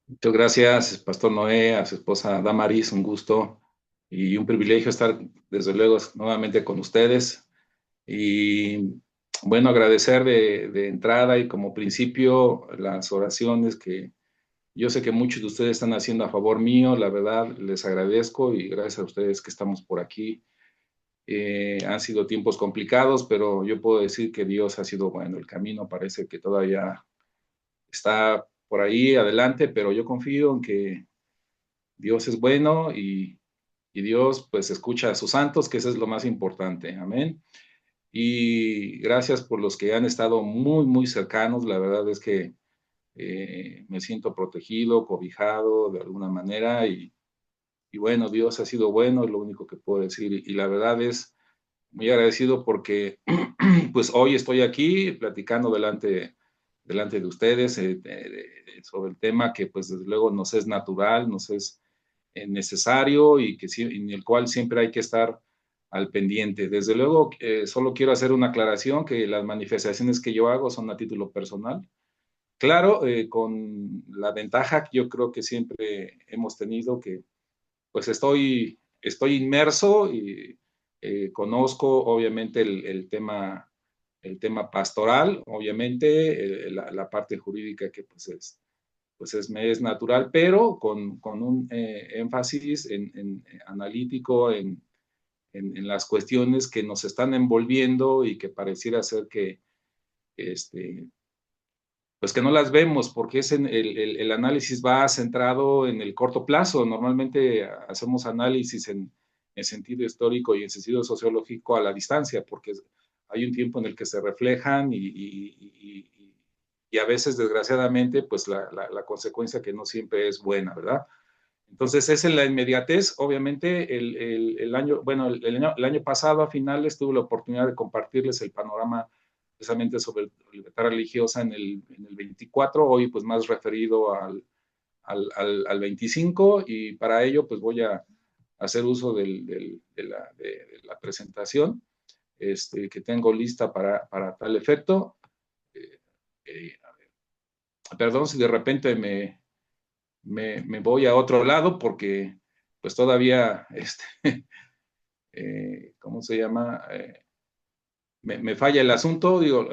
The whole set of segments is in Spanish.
Muchas gracias, Pastor Noé, a su esposa Damaris, un gusto y un privilegio estar, desde luego, nuevamente con ustedes. Y bueno, agradecer de entrada y como principio las oraciones que yo sé que muchos de ustedes están haciendo a favor mío. La verdad, les agradezco y gracias a ustedes que estamos por aquí. Han sido tiempos complicados, pero yo puedo decir que Dios ha sido bueno. El camino parece que todavía está por ahí adelante, pero yo confío en que Dios es bueno y Dios pues escucha a sus santos, que eso es lo más importante. Amén. Y gracias por los que han estado muy, muy cercanos. La verdad es que me siento protegido, cobijado de alguna manera y bueno, Dios ha sido bueno, es lo único que puedo decir. Y la verdad es muy agradecido porque pues hoy estoy aquí platicando delante de ustedes sobre el tema que pues desde luego nos es natural, nos es necesario y en el cual siempre hay que estar al pendiente. Desde luego, solo quiero hacer una aclaración que las manifestaciones que yo hago son a título personal. Claro, con la ventaja que yo creo que siempre hemos tenido, que pues estoy inmerso y conozco obviamente el tema pastoral, obviamente, la parte jurídica que me es natural, pero con un énfasis en analítico en las cuestiones que nos están envolviendo y que pareciera ser que, este, pues que no las vemos, porque el análisis va centrado en el corto plazo. Normalmente hacemos análisis en sentido histórico y en sentido sociológico a la distancia, porque hay un tiempo en el que se reflejan y a veces, desgraciadamente, pues la consecuencia que no siempre es buena, ¿verdad? Entonces, es en la inmediatez. Obviamente, el año, bueno, el año pasado, a finales, tuve la oportunidad de compartirles el panorama precisamente sobre la libertad religiosa en el 24, hoy pues más referido al 25, y para ello pues voy a hacer uso de la presentación que tengo lista para tal efecto. Eh, eh, Perdón si de repente me voy a otro lado porque pues todavía, ¿cómo se llama? Me falla el asunto. Digo,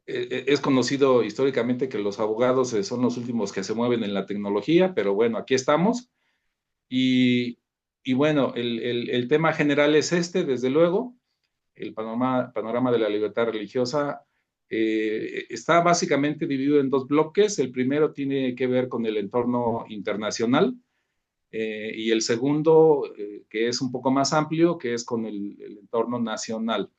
es conocido históricamente que los abogados son los últimos que se mueven en la tecnología, pero bueno, aquí estamos. Y, y bueno, el tema general es desde luego, el panorama de la libertad religiosa. Está básicamente dividido en dos bloques. El primero tiene que ver con el entorno internacional, y el segundo, que es un poco más amplio, que es con el entorno nacional.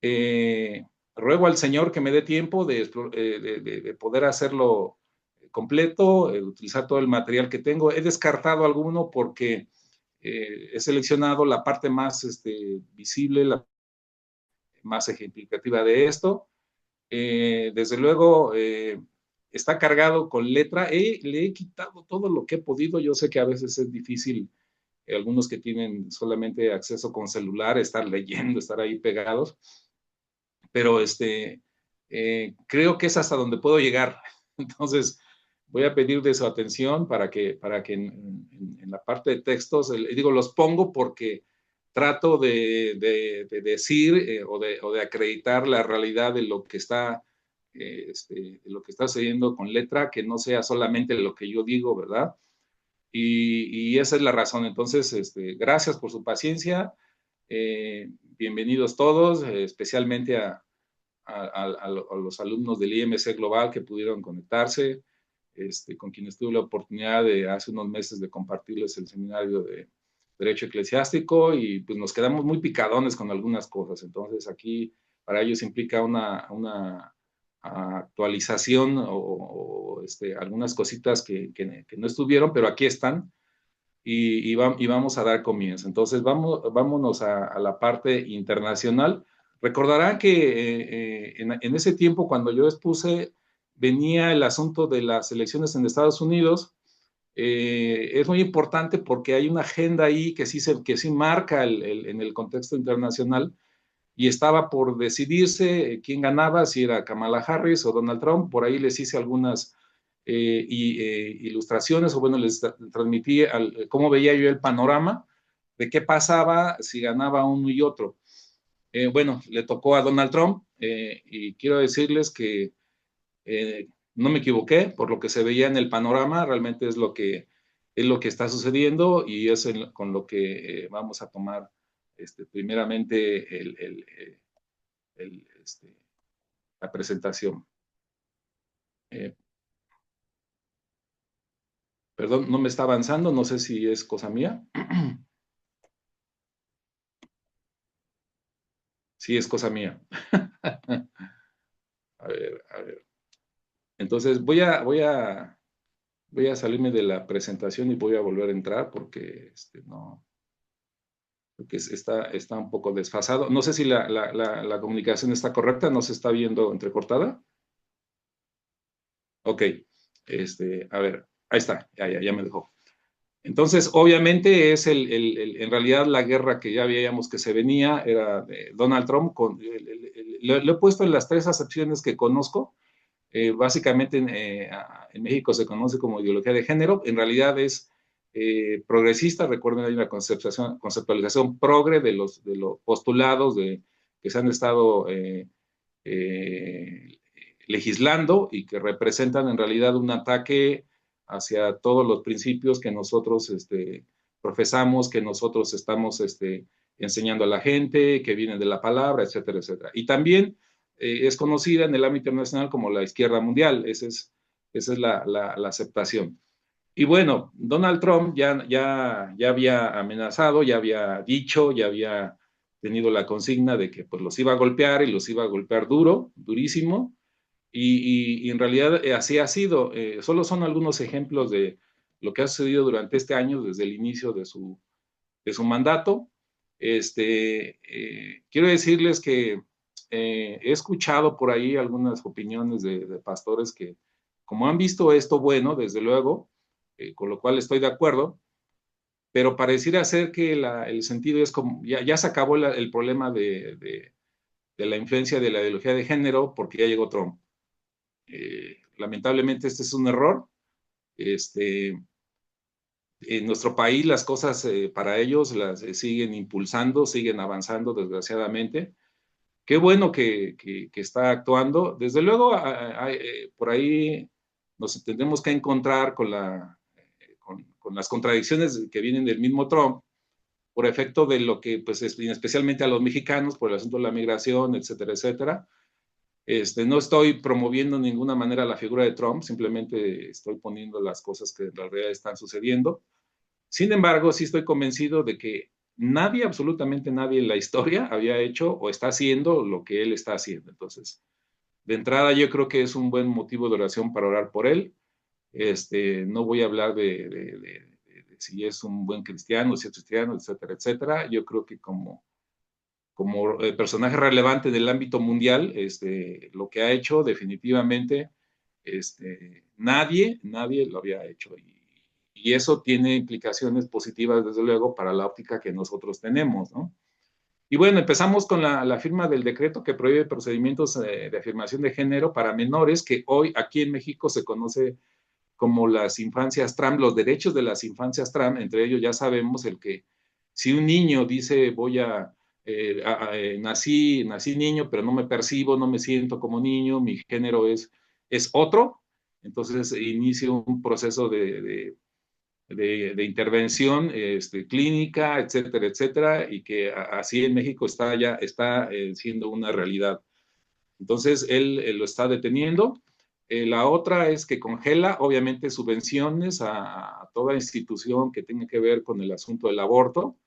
Eh, Ruego al Señor que me dé tiempo de poder hacerlo completo, utilizar todo el material que tengo. He descartado alguno porque he seleccionado la parte más visible, la más ejemplificativa de esto. Desde luego, está cargado con letra. Le he quitado todo lo que he podido. Yo sé que a veces es difícil, algunos que tienen solamente acceso con celular, estar leyendo, estar ahí pegados, pero creo que es hasta donde puedo llegar. Entonces, voy a pedir de su atención para que en la parte de textos, digo, los pongo porque trato de decir, o de acreditar la realidad de lo que está, de lo que está sucediendo con letra, que no sea solamente lo que yo digo, ¿verdad? Y esa es la razón. Entonces, gracias por su paciencia. Bienvenidos todos, especialmente a los alumnos del IMC Global que pudieron conectarse, con quienes tuve la oportunidad de hace unos meses de compartirles el seminario de Derecho Eclesiástico, y pues nos quedamos muy picadones con algunas cosas. Entonces aquí para ellos implica una actualización algunas cositas que no estuvieron, pero aquí están, y vamos a dar comienzo. Entonces, vámonos a la parte internacional. Recordarán que en ese tiempo, cuando yo expuse, venía el asunto de las elecciones en Estados Unidos. Es muy importante porque hay una agenda ahí que sí marca en el contexto internacional, y estaba por decidirse quién ganaba, si era Kamala Harris o Donald Trump. Por ahí les hice algunas ilustraciones, o bueno, les transmití cómo veía yo el panorama de qué pasaba si ganaba uno y otro. Bueno, le tocó a Donald Trump, y quiero decirles que no me equivoqué, por lo que se veía en el panorama, realmente es lo que está sucediendo, y es con lo que vamos a tomar primeramente la presentación. Perdón, no me está avanzando, no sé si es cosa mía. Sí, es cosa mía. A ver, a ver. Entonces voy a salirme de la presentación y voy a volver a entrar porque no, porque está un poco desfasado. No sé si la comunicación está correcta, no se está viendo entrecortada. Ok, a ver, ahí está, ya me dejó. Entonces, obviamente es en realidad la guerra que ya veíamos que se venía, era de Donald Trump, lo he puesto en las tres acepciones que conozco. Básicamente en México se conoce como ideología de género, en realidad es progresista. Recuerden, hay una conceptualización progre de los postulados que se han estado eh, legislando y que representan en realidad un ataque hacia todos los principios que nosotros profesamos, que nosotros estamos enseñando a la gente, que vienen de la palabra, etcétera, etcétera. Y también es conocida en el ámbito internacional como la izquierda mundial. Esa es la aceptación. Y bueno, Donald Trump ya había amenazado, ya había dicho, ya había tenido la consigna de que pues los iba a golpear, y los iba a golpear duro, durísimo, y en realidad así ha sido. Solo son algunos ejemplos de lo que ha sucedido durante este año, desde el inicio de su mandato. Quiero decirles que he escuchado por ahí algunas opiniones de pastores que, como han visto esto bueno, desde luego, con lo cual estoy de acuerdo, pero pareciera ser que el sentido es como, ya se acabó el problema de la influencia de la ideología de género porque ya llegó Trump. Lamentablemente este es un error. En nuestro país las cosas para ellos las siguen impulsando, siguen avanzando, desgraciadamente. Qué bueno que está actuando. Desde luego, por ahí nos tendremos que encontrar con las contradicciones que vienen del mismo Trump, por efecto de lo que, pues, especialmente a los mexicanos, por el asunto de la migración, etcétera, etcétera. No estoy promoviendo de ninguna manera la figura de Trump, simplemente estoy poniendo las cosas que en realidad están sucediendo. Sin embargo, sí estoy convencido de que nadie, absolutamente nadie en la historia había hecho o está haciendo lo que él está haciendo. Entonces, de entrada, yo creo que es un buen motivo de oración para orar por él. No voy a hablar de si es un buen cristiano, si es cristiano, etcétera, etcétera. Yo creo que como personaje relevante del ámbito mundial, lo que ha hecho definitivamente, nadie lo había hecho. Y eso tiene implicaciones positivas, desde luego, para la óptica que nosotros tenemos, ¿no? Y bueno, empezamos con la firma del decreto que prohíbe procedimientos de afirmación de género para menores, que hoy aquí en México se conoce como las infancias TRAM, los derechos de las infancias TRAM. Entre ellos ya sabemos el que si un niño dice nací niño, pero no me percibo, no me siento como niño, mi género es otro, entonces inicia un proceso de intervención clínica, etcétera, etcétera, y que así en México está siendo una realidad. Entonces, él lo está deteniendo. La otra es que congela, obviamente, subvenciones a toda institución que tenga que ver con el asunto del aborto,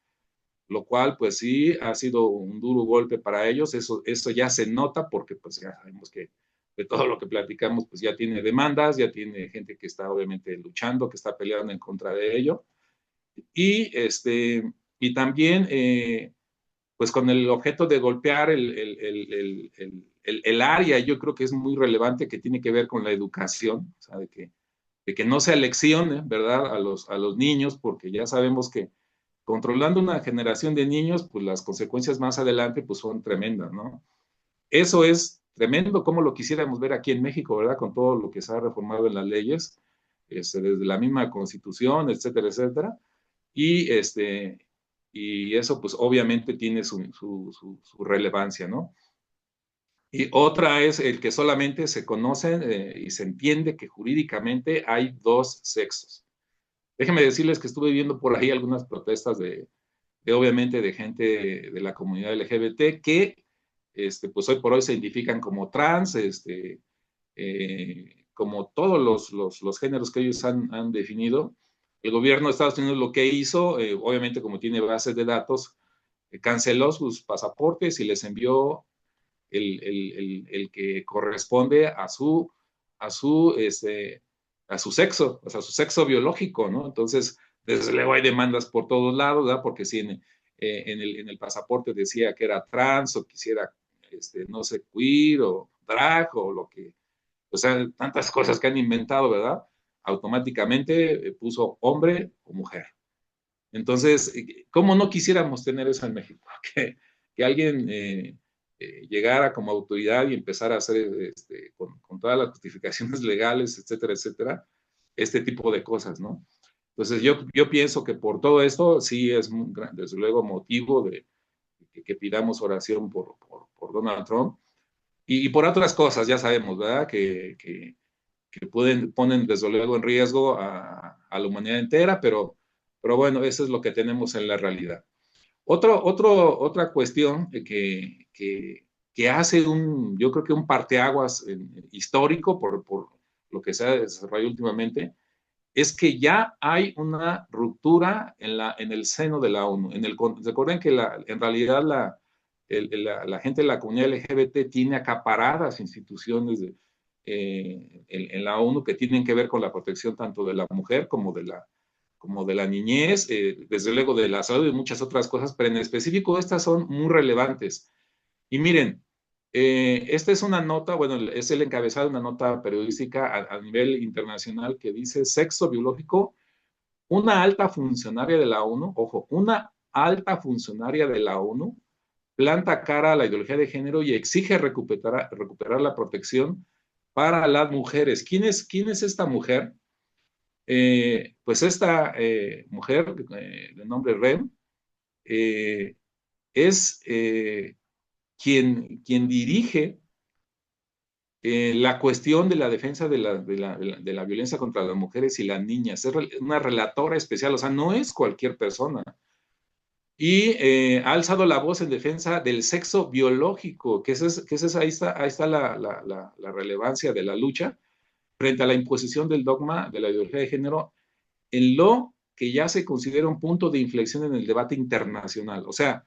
lo cual, pues sí, ha sido un duro golpe para ellos. Eso ya se nota porque, pues ya sabemos que de todo lo que platicamos, pues ya tiene demandas, ya tiene gente que está obviamente luchando, que está peleando en contra de ello. Y también, pues con el objeto de golpear el área, yo creo que es muy relevante, que tiene que ver con la educación, o sea, de que no se aleccione, ¿verdad?, a los niños, porque ya sabemos que controlando una generación de niños, pues las consecuencias más adelante pues son tremendas, ¿no? Eso es tremendo cómo lo quisiéramos ver aquí en México, ¿verdad? Con todo lo que se ha reformado en las leyes, desde la misma Constitución, etcétera, etcétera. Y, y eso, pues, obviamente tiene su relevancia, ¿no? Y otra es el que solamente se conocen y se entiende que jurídicamente hay dos sexos. Déjenme decirles que estuve viendo por ahí algunas protestas obviamente de gente de la comunidad LGBT que pues hoy por hoy se identifican como trans, como todos los géneros que ellos han definido. El gobierno de Estados Unidos lo que hizo, obviamente como tiene bases de datos, canceló sus pasaportes y les envió el que corresponde a su, a su sexo, o sea, a su sexo biológico, ¿no? Entonces, desde luego hay demandas por todos lados, ¿verdad? Porque si en el pasaporte decía que era trans o quisiera, no sé, queer o drag o lo que, o sea, tantas cosas que han inventado, ¿verdad? Automáticamente puso hombre o mujer. Entonces, ¿cómo no quisiéramos tener eso en México? Que alguien llegara como autoridad y empezara a hacer con todas las justificaciones legales, etcétera, etcétera, este tipo de cosas, ¿no? Entonces, yo pienso que por todo esto sí es, desde luego, motivo de que pidamos oración por Donald Trump y por otras cosas, ya sabemos, ¿verdad? Que ponen desde luego en riesgo a la humanidad entera, pero bueno, eso es lo que tenemos en la realidad. Otra cuestión que hace yo creo que un parteaguas histórico por lo que se ha desarrollado últimamente, es que ya hay una ruptura en el seno de la ONU. Recuerden que en realidad la gente de la comunidad LGBT tiene acaparadas instituciones en la ONU que tienen que ver con la protección tanto de la mujer como de la niñez, desde luego de la salud y muchas otras cosas, pero en específico estas son muy relevantes. Y miren, esta es una nota, bueno, es el encabezado de una nota periodística a nivel internacional que dice sexo biológico, una alta funcionaria de la ONU, ojo, una alta funcionaria de la ONU planta cara a la ideología de género y exige recuperar la protección para las mujeres. ¿Quién es esta mujer? Pues esta mujer de nombre Rem eh, es quien dirige la cuestión de la defensa de la violencia contra las mujeres y las niñas. Es una relatora especial, o sea, no es cualquier persona. Y ha alzado la voz en defensa del sexo biológico, ahí está la relevancia de la lucha frente a la imposición del dogma de la ideología de género en lo que ya se considera un punto de inflexión en el debate internacional. O sea,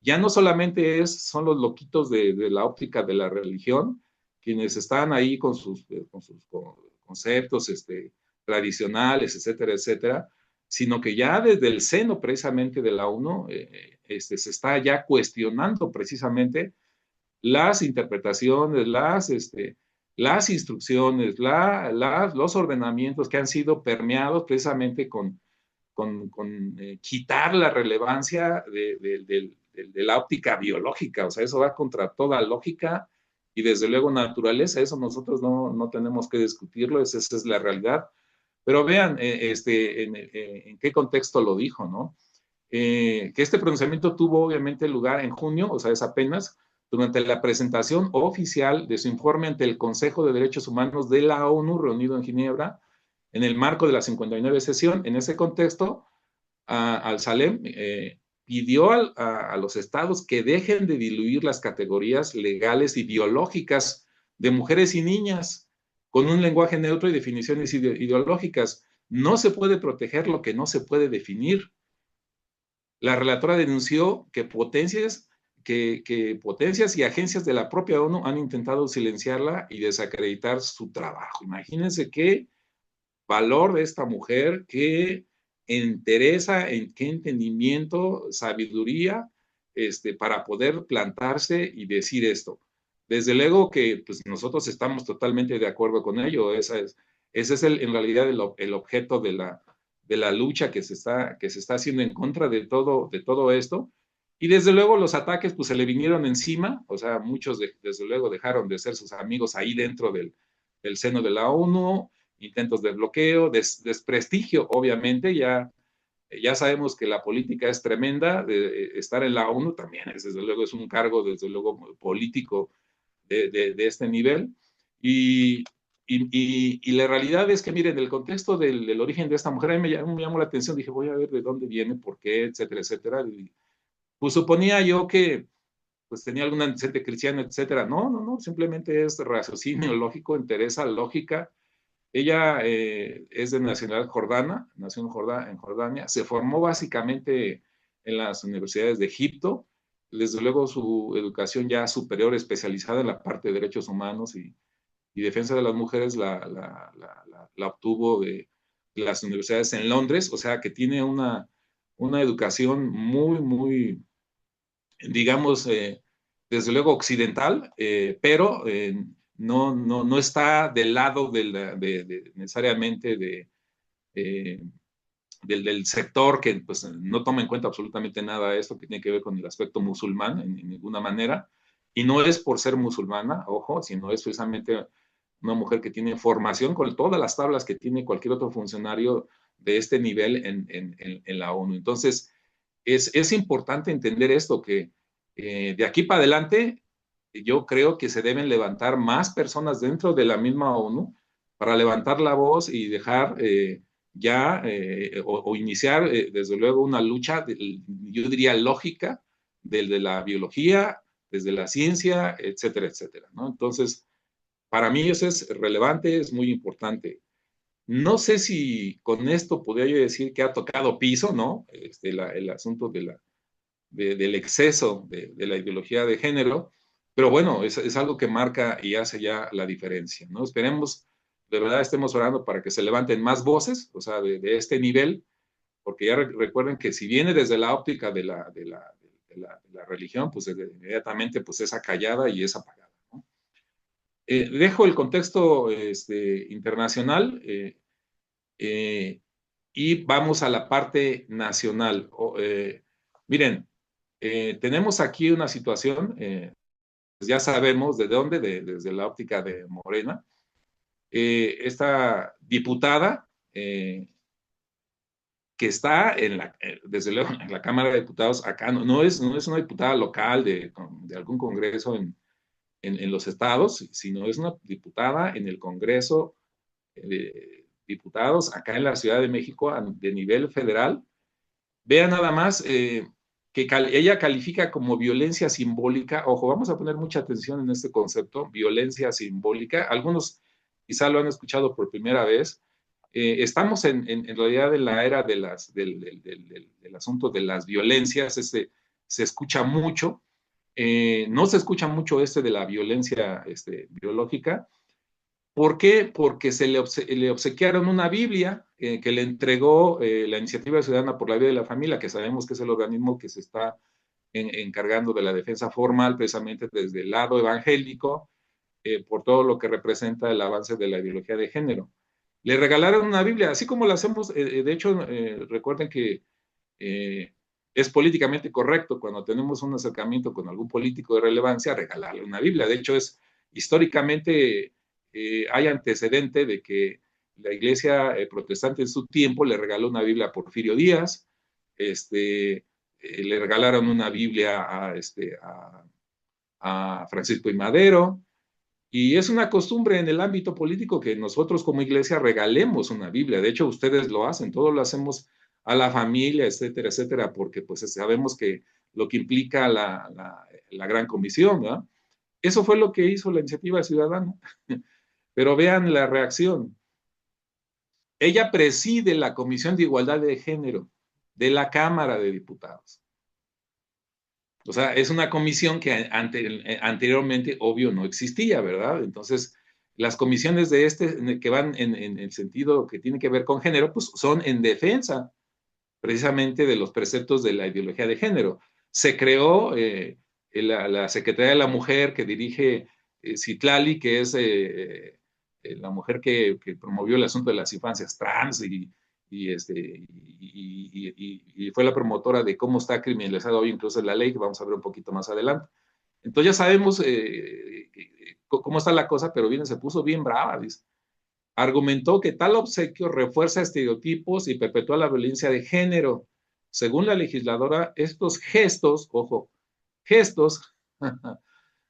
ya no solamente son los loquitos de la óptica de la religión, quienes están ahí con sus conceptos tradicionales, etcétera, etcétera, sino que ya desde el seno precisamente de la ONU se está ya cuestionando precisamente las interpretaciones, las instrucciones, los ordenamientos que han sido permeados precisamente con quitar la relevancia de la óptica biológica, o sea, eso va contra toda lógica y desde luego naturaleza, eso nosotros no tenemos que discutirlo, esa es la realidad. Pero vean en qué contexto lo dijo, ¿no? Que este pronunciamiento tuvo obviamente lugar en junio, o sea, es apenas, durante la presentación oficial de su informe ante el Consejo de Derechos Humanos de la ONU, reunido en Ginebra, en el marco de la 59 sesión. En ese contexto, Al-Salem pidió a los estados que dejen de diluir las categorías legales y biológicas de mujeres y niñas con un lenguaje neutro y definiciones ideológicas. No se puede proteger lo que no se puede definir. La relatora denunció que potencias y agencias de la propia ONU han intentado silenciarla y desacreditar su trabajo. Imagínense qué valor de esta mujer, qué entereza, en qué entendimiento, sabiduría, para poder plantarse y decir esto. Desde luego que pues, nosotros estamos totalmente de acuerdo con ello. Ese es en realidad el objeto de la lucha que se está haciendo en contra de todo esto. Y desde luego los ataques pues se le vinieron encima, o sea, muchos desde luego dejaron de ser sus amigos ahí dentro del seno de la ONU, intentos de bloqueo, desprestigio, obviamente, ya sabemos que la política es tremenda, estar en la ONU también es, desde luego, es un cargo, desde luego, político de este nivel. Y, y, la realidad es que, miren, el contexto del origen de esta mujer, a mí me llamó la atención, dije, voy a ver de dónde viene, por qué, etcétera, etcétera. Y, pues suponía yo que pues tenía algún antecedente cristiano, etcétera. No, no, no, simplemente es raciocinio lógico, interesa, lógica. Ella es de nacionalidad jordana, nació en Jordania, se formó básicamente en las universidades de Egipto, desde luego su educación ya superior especializada en la parte de derechos humanos y defensa de las mujeres la obtuvo de las universidades en Londres, o sea que tiene una educación muy, muy, digamos, desde luego occidental, pero no está del lado necesariamente eh, del sector que pues, no toma en cuenta absolutamente nada de esto que tiene que ver con el aspecto musulmán en ninguna manera. Y no es por ser musulmana, ojo, sino es precisamente una mujer que tiene formación con todas las tablas que tiene cualquier otro funcionario de este nivel en la ONU. Entonces, es importante entender esto, que de aquí para adelante yo creo que se deben levantar más personas dentro de la misma ONU para levantar la voz y dejar o iniciar desde luego una lucha, yo diría lógica, de la biología, desde la ciencia, etcétera, etcétera, ¿no? Entonces, para mí eso es relevante, es muy importante. No sé si con esto podría yo decir que ha tocado piso, ¿no? El asunto del exceso de la ideología de género, pero bueno, es algo que marca y hace ya la diferencia, ¿no? Esperemos, de verdad, estemos orando para que se levanten más voces, o sea, de este nivel, porque ya recuerden que si viene desde la óptica de la religión, pues inmediatamente pues es acallada y es apagada, ¿no? Dejo el contexto internacional y vamos a la parte nacional. Miren, tenemos aquí una situación, pues ya sabemos de dónde, desde la óptica de Morena. Esta diputada que está desde luego en la Cámara de Diputados, acá no es una diputada local de algún congreso en los estados, sino es una diputada en el Congreso de Diputados acá en la Ciudad de México de nivel federal. Vean nada más que ella califica como violencia simbólica. Ojo, vamos a poner mucha atención en este concepto, violencia simbólica. Algunos quizá lo han escuchado por primera vez. Estamos en realidad en la era del asunto de las violencias. Se escucha mucho. No se escucha mucho de la violencia biológica. ¿Por qué? Porque le obsequiaron una Biblia que le entregó la Iniciativa Ciudadana por la Vida de la Familia, que sabemos que es el organismo que se está encargando de la defensa formal precisamente desde el lado evangélico, por todo lo que representa el avance de la ideología de género. Le regalaron una Biblia, así como lo hacemos, de hecho, recuerden que eh, es políticamente correcto cuando tenemos un acercamiento con algún político de relevancia, regalarle una Biblia. De hecho, es históricamente hay antecedente de que la iglesia protestante en su tiempo le regaló una Biblia a Porfirio Díaz, le regalaron una Biblia a Francisco I. Madero, y es una costumbre en el ámbito político que nosotros como iglesia regalemos una Biblia. De hecho, ustedes lo hacen, todos lo hacemos a la familia, etcétera, etcétera, porque pues sabemos que lo que implica la gran comisión, ¿verdad? Eso fue lo que hizo la iniciativa ciudadana. Pero vean la reacción. Ella preside la Comisión de Igualdad de Género de la Cámara de Diputados. O sea, es una comisión que anteriormente, obvio, no existía, ¿verdad? Entonces, las comisiones que van en el sentido que tiene que ver con género, pues son en defensa precisamente de los preceptos de la ideología de género. Se creó la Secretaría de la Mujer que dirige Citlali, que es la mujer que promovió el asunto de las infancias trans y fue la promotora de cómo está criminalizado hoy incluso la ley, que vamos a ver un poquito más adelante. Entonces ya sabemos cómo está la cosa, pero bien, se puso bien brava, dice. Argumentó que tal obsequio refuerza estereotipos y perpetúa la violencia de género. Según la legisladora, estos gestos, ojo, gestos,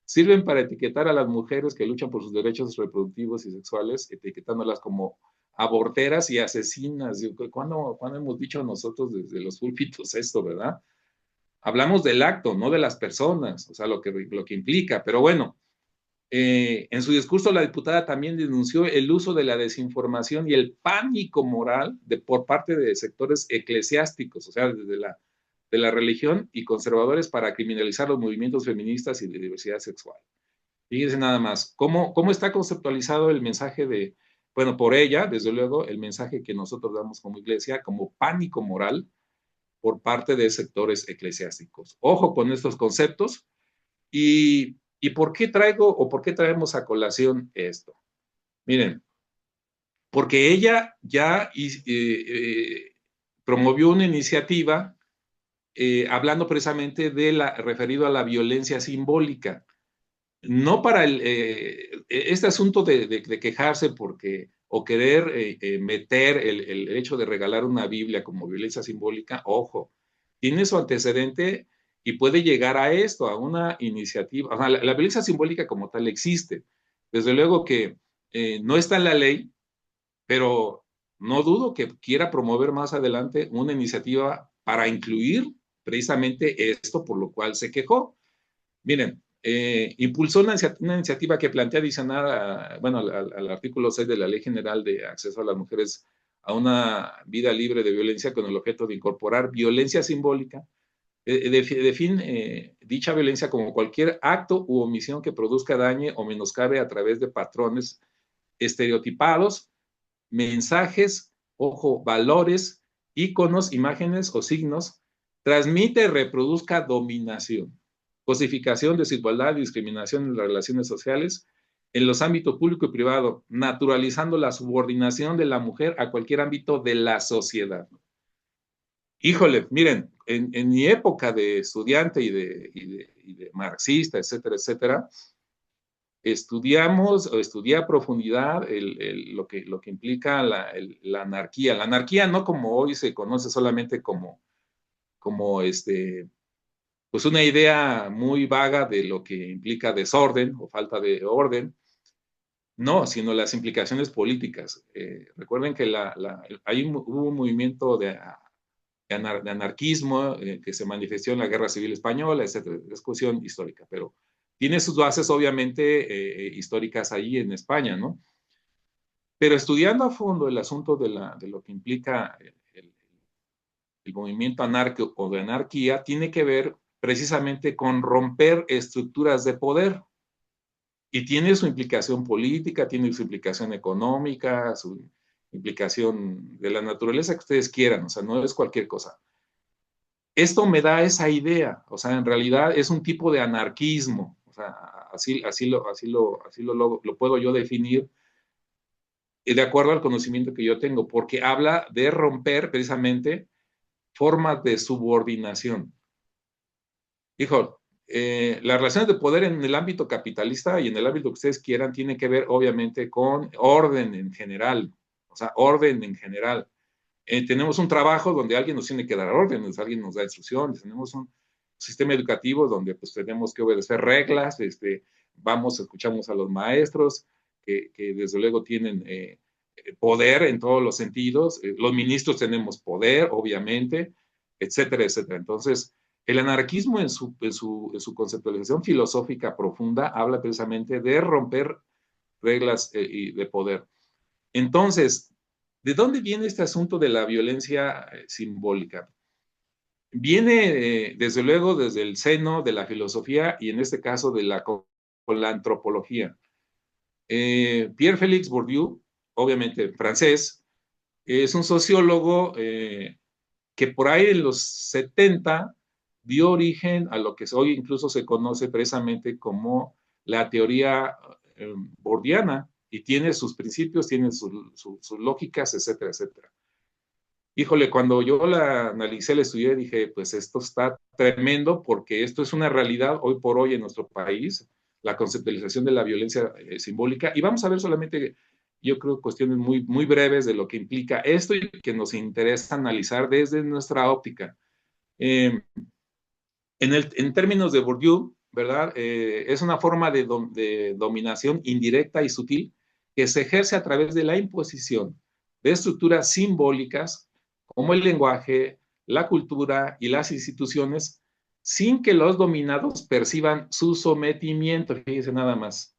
sirven para etiquetar a las mujeres que luchan por sus derechos reproductivos y sexuales, etiquetándolas como aborteras y asesinas. ¿Cuándo hemos dicho nosotros desde los púlpitos esto, verdad? Hablamos del acto, no de las personas, o sea, lo que implica, pero bueno, en su discurso la diputada también denunció el uso de la desinformación y el pánico moral por parte de sectores eclesiásticos, o sea, desde de la religión y conservadores para criminalizar los movimientos feministas y de diversidad sexual. Fíjense nada más, cómo está conceptualizado el mensaje bueno, por ella, desde luego, el mensaje que nosotros damos como iglesia, como pánico moral por parte de sectores eclesiásticos. Ojo con estos conceptos. ¿Y por qué traigo o por qué traemos a colación esto? Miren, porque ella ya promovió una iniciativa hablando precisamente referido a la violencia simbólica. No para este asunto de quejarse porque o querer meter el hecho de regalar una Biblia como violencia simbólica, ojo, tiene su antecedente y puede llegar a esto, a una iniciativa. O sea, la violencia simbólica como tal existe. Desde luego que no está en la ley, pero no dudo que quiera promover más adelante una iniciativa para incluir precisamente esto por lo cual se quejó. Miren, impulsó una iniciativa que plantea adicionar bueno, al artículo 6 de la Ley General de Acceso a las Mujeres a una vida libre de violencia con el objeto de incorporar violencia simbólica. Define dicha violencia como cualquier acto u omisión que produzca daño o menoscabe a través de patrones estereotipados, mensajes, ojo, valores, íconos, imágenes o signos, transmite y reproduzca dominación, cosificación, desigualdad y discriminación en las relaciones sociales en los ámbitos público y privado, naturalizando la subordinación de la mujer a cualquier ámbito de la sociedad. Híjole, miren, en mi época de estudiante y de marxista, etcétera, etcétera, estudié a profundidad lo que implica la anarquía. La anarquía no como hoy se conoce solamente como pues una idea muy vaga de lo que implica desorden o falta de orden, no, sino las implicaciones políticas. Recuerden que hubo un movimiento de anarquismo que se manifestó en la Guerra Civil Española, etcétera. Es cuestión histórica, pero tiene sus bases obviamente históricas ahí en España, ¿no? Pero estudiando a fondo el asunto de lo que implica el movimiento anárquico o de anarquía, tiene que ver precisamente con romper estructuras de poder. Y tiene su implicación política, tiene su implicación económica, su implicación de la naturaleza que ustedes quieran, o sea, no es cualquier cosa. Esto me da esa idea, o sea, en realidad es un tipo de anarquismo, o sea, lo puedo yo definir de acuerdo al conocimiento que yo tengo, porque habla de romper precisamente formas de subordinación. Hijo, las relaciones de poder en el ámbito capitalista y en el ámbito que ustedes quieran tiene que ver obviamente con orden en general, o sea, orden en general. Tenemos un trabajo donde alguien nos tiene que dar órdenes, alguien nos da instrucciones, tenemos un sistema educativo donde pues tenemos que obedecer reglas, escuchamos a los maestros que desde luego tienen poder en todos los sentidos, los ministros tenemos poder, obviamente, etcétera, etcétera. Entonces, el anarquismo en su conceptualización filosófica profunda habla precisamente de romper reglas de poder. Entonces, ¿de dónde viene este asunto de la violencia simbólica? Viene, desde luego, desde el seno de la filosofía y en este caso con la antropología. Pierre Félix Bourdieu, obviamente francés, es un sociólogo que por ahí en los 70 dio origen a lo que hoy incluso se conoce precisamente como la teoría bordiana y tiene sus principios, tiene sus lógicas, etcétera, etcétera. híjole, cuando yo la analicé, la estudié, dije, pues esto está tremendo porque esto es una realidad hoy por hoy en nuestro país, la conceptualización de la violencia simbólica. Y vamos a ver solamente, yo creo, cuestiones muy, muy breves de lo que implica esto y que nos interesa analizar desde nuestra óptica. Eh, en términos de Bourdieu, ¿verdad? Es una forma de dominación indirecta y sutil que se ejerce a través de la imposición de estructuras simbólicas como el lenguaje, la cultura y las instituciones, sin que los dominados perciban su sometimiento, fíjense nada más,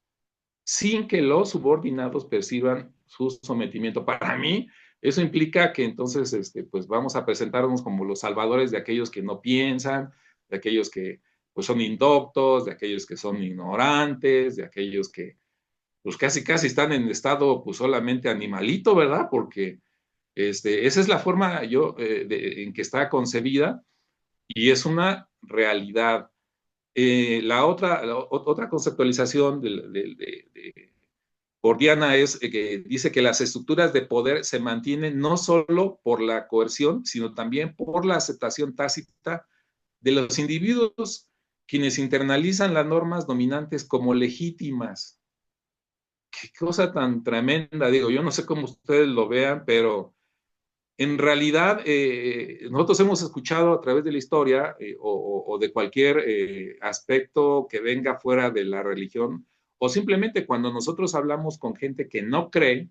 sin que los subordinados perciban su sometimiento. Para mí, eso implica que entonces, pues vamos a presentarnos como los salvadores de aquellos que no piensan, de aquellos que pues son indoctos, de aquellos que son ignorantes, de aquellos que pues casi casi están en estado pues solamente animalito, ¿verdad? Porque esa es la forma en que está concebida y es una realidad. Otra conceptualización gordiana es que dice que las estructuras de poder se mantienen no solo por la coerción, sino también por la aceptación tácita de los individuos, quienes internalizan las normas dominantes como legítimas. Qué cosa tan tremenda, digo, yo no sé cómo ustedes lo vean, pero en realidad nosotros hemos escuchado a través de la historia o de cualquier aspecto que venga fuera de la religión, o simplemente cuando nosotros hablamos con gente que no cree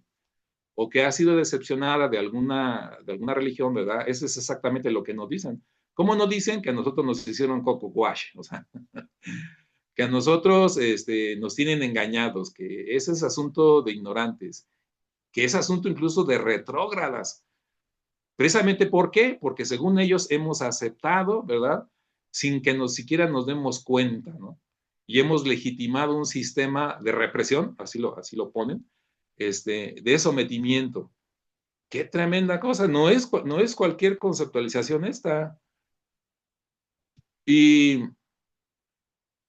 o que ha sido decepcionada de alguna religión, ¿verdad? Eso es exactamente lo que nos dicen. ¿Cómo nos dicen que a nosotros nos hicieron coco wash? O sea, que a nosotros nos tienen engañados, que ese es asunto de ignorantes, que es asunto incluso de retrógradas. Precisamente, ¿por qué? Porque según ellos hemos aceptado, ¿verdad? Sin que siquiera nos demos cuenta, ¿no? Y hemos legitimado un sistema de represión, así lo ponen, de sometimiento. Qué tremenda cosa, no es cualquier conceptualización esta. Y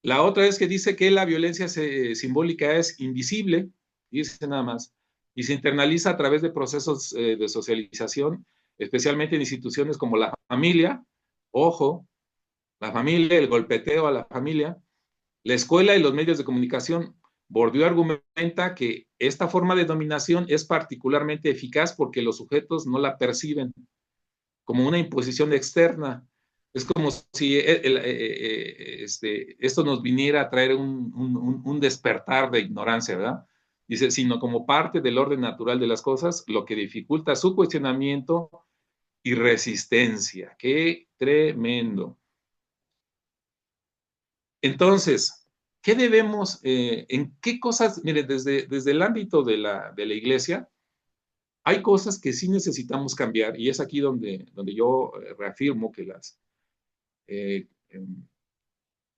la otra es que dice que la violencia simbólica es invisible, dice nada más, y se internaliza a través de procesos de socialización, especialmente en instituciones como la familia, ojo, la familia, el golpeteo a la familia, la escuela y los medios de comunicación. Bourdieu argumenta que esta forma de dominación es particularmente eficaz porque los sujetos no la perciben como una imposición externa. Es como si esto nos viniera a traer un despertar de ignorancia, ¿verdad? Dice, sino como parte del orden natural de las cosas, lo que dificulta su cuestionamiento y resistencia. ¡Qué tremendo! Entonces, ¿qué debemos, en qué cosas, mire, desde el ámbito de la iglesia, hay cosas que sí necesitamos cambiar y es aquí donde yo reafirmo que eh,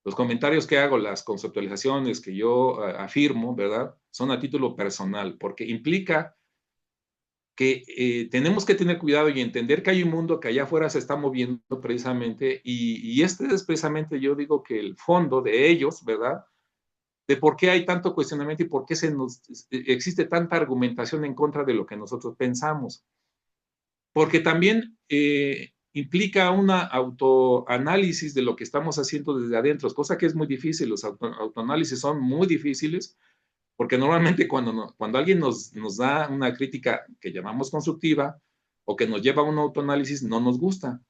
los comentarios que hago, las conceptualizaciones que yo afirmo, ¿verdad? Son a título personal, porque implica que tenemos que tener cuidado y entender que hay un mundo que allá afuera se está moviendo precisamente y este es precisamente, yo digo que el fondo de ellos, ¿verdad? De por qué hay tanto cuestionamiento y por qué existe tanta argumentación en contra de lo que nosotros pensamos. Porque también implica una autoanálisis de lo que estamos haciendo desde adentro, cosa que es muy difícil, los autoanálisis son muy difíciles, porque normalmente cuando alguien nos da una crítica que llamamos constructiva o que nos lleva a un autoanálisis, no nos gusta.